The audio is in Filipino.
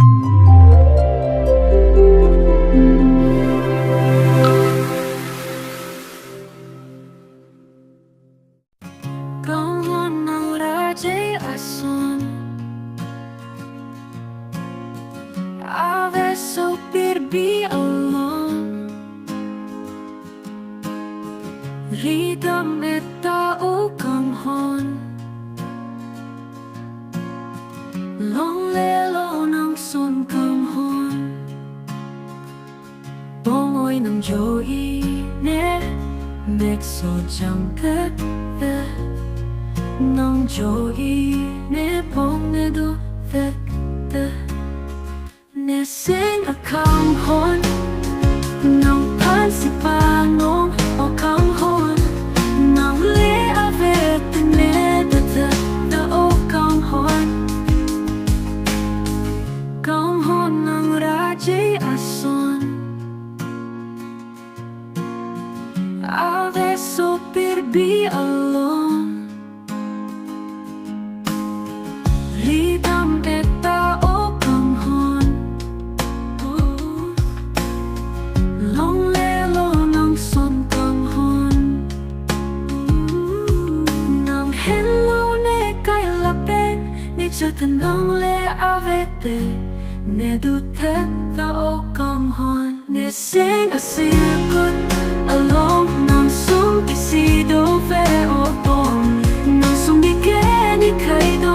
Kanghon ng raje ason, ave so karbi alon, rhythm et tao kanghon, long lelo ng son kanghon, bongoy ng joy ne mexo jangkat ng joy ne bong ne do vet ne sing a kanghon ng pansipanong o kanghon ng le avet ne da o kanghon kanghon ng raje ason, ave so karbi alon, rhythm et tao kanghon, long lelo ng son kanghon, nang hello ne kailapen ni jatan ng le avete ne dutet tao kanghon, ne sing a sirkut along ng sung isido fe o bong ng sung bigay ni kaido